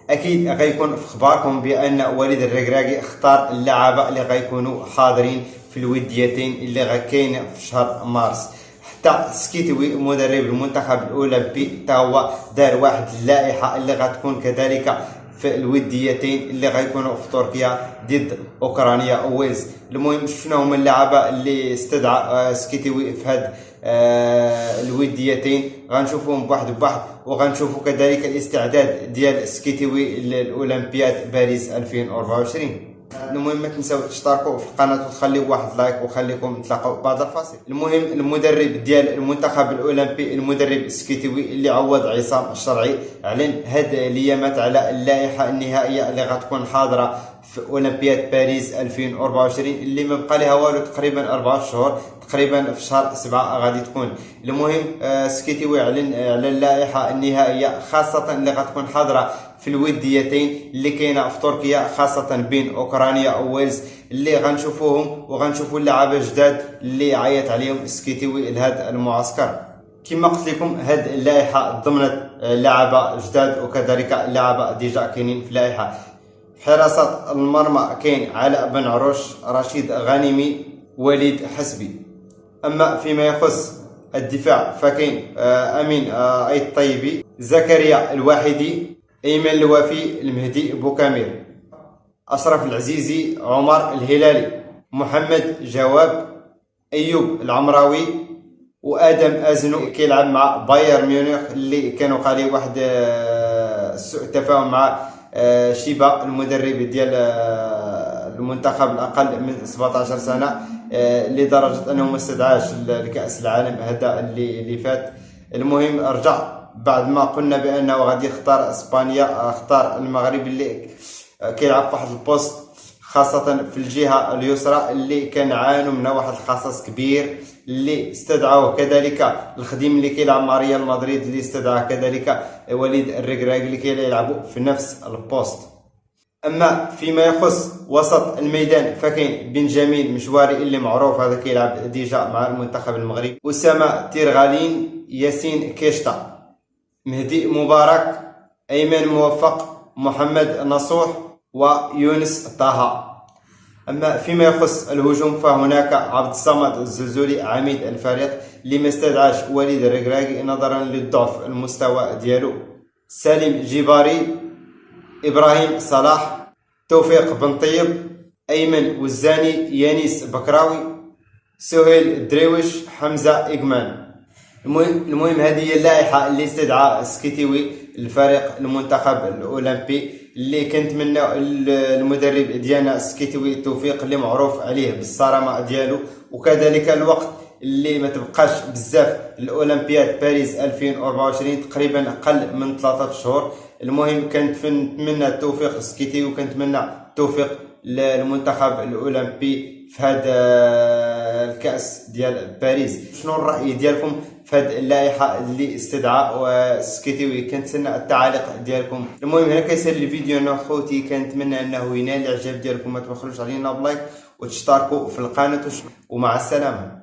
اكيد غيكون في اخباركم بان وليد الركراكي اختار اللعابه اللي غيكونوا حاضرين في الوديتين اللي غكاين في شهر مارس. حتى سكيتوي مدرب المنتخب الاولمبي تا هو دار واحد اللائحه اللي غتكون كذلك في الوديتين اللي غيكونوا في تركيا ضد اوكرانيا وويلز. المهم شنو هما اللعابه اللي استدعى سكيتوي في هاد الوديتين غنشوفوهم بواحد بواحد، وغنشوفوا كذلك الاستعداد ديال سكيتوي للاولمبياد باريس 2024. المهم ما تنساو تشتركوا في القناه وتخليوا واحد لايك، وخليكم نتلاقاو بعد الفاصل. المهم المدرب ديال المنتخب الاولمبي المدرب سكيتوي اللي عوض عصام الشرعي اعلن هاد الايامات على اللائحه النهائيه اللي غتكون حاضره في اولمبياد باريس 2024 اللي ما بقى لها والو، تقريبا 4 شهور، تقريبا في شهر 7 غادي تكون. المهم سكيتوي اعلن على اللائحه النهائيه خاصه اللي غتكون حاضره في الوديتين اللي كاينه في تركيا، خاصه بين اوكرانيا وويلز اللي غنشوفوهم، وغنشوفوا اللعابه جداد اللي عيط عليهم سكيتوي لهذا المعسكر. كما قلت لكم هاد اللائحه ضمنت لعابه جداد وكذلك لعابه ديجا كاينين في اللائحه. في حراسه المرمى كاين علاء بن عروش، رشيد غانمي، وليد حسبي. اما فيما يخص الدفاع فكاين امين اي الطيبي، زكريا الواحدي، ايمن الوافي، المهدي بوكامير، اشرف العزيزي، عمر الهلالي، محمد جواب، ايوب العمراوي، وادم ازنو كيلعب مع بايرن ميونخ اللي كانوا قالي واحد سوء تفاهم مع شيبا المدرب ديال المنتخب الاقل من 17 سنه، لدرجه انه ما استدعاش لكاس العالم هذا اللي فات. المهم رجع بعد ما قلنا بانه غادي يختار اسبانيا، اختار المغرب اللي كيلعب في واحد البوست خاصه في الجهه اليسرى اللي كنعانوا منها واحد الخصاص كبير اللي استدعوه، كذلك الخديم اللي كيلعب مع ريال مدريد اللي استدعاه، كذلك وليد الركراكي اللي كيلعبوا في نفس البوست. اما فيما يخص وسط الميدان فكاين بنجامين مشواري اللي معروف هذا كيلعب ديجا مع المنتخب المغربي، اسامه تيرغالين، ياسين كيشتا، مهدي مبارك، ايمن موفق، محمد نصوح، ويونس طه. اما فيما يخص الهجوم فهناك عبد الصمد الزلزولي عميد الفريق اللي ما استدعاش وليد الركراكي نظرا للضعف المستوى ديالو، سالم جباري، ابراهيم صلاح، توفيق بن طيب، ايمن وزاني، يانيس بكراوي، سهيل الدريوش، حمزه اجمان. المهم هذه هي اللائحه اللي استدعى سكيتوي الفريق المنتخب الاولمبي اللي كنتمنى المدرب ديالنا سكيتوي التوفيق اللي معروف عليه بالصرامه ديالو، وكذلك الوقت اللي ما تبقاش بزاف الاولمبياد باريس 2024 تقريبا اقل من 3 شهور. المهم كنتمنى التوفيق سكيتوي، وكنتمنى التوفيق للمنتخب الاولمبي في هذا الكاس ديال باريس. شنو الراي ديالكم في هذه اللائحه اللي استدعى سكيتوي؟ كنتسنى التعاليق ديالكم. المهم هنا كيسير الفيديو انا خوتي، كنتمنى انه ينال الاعجاب ديالكم، ما تبخلوش علينا بلايك وتشتركوا في القناه، ومع السلامه.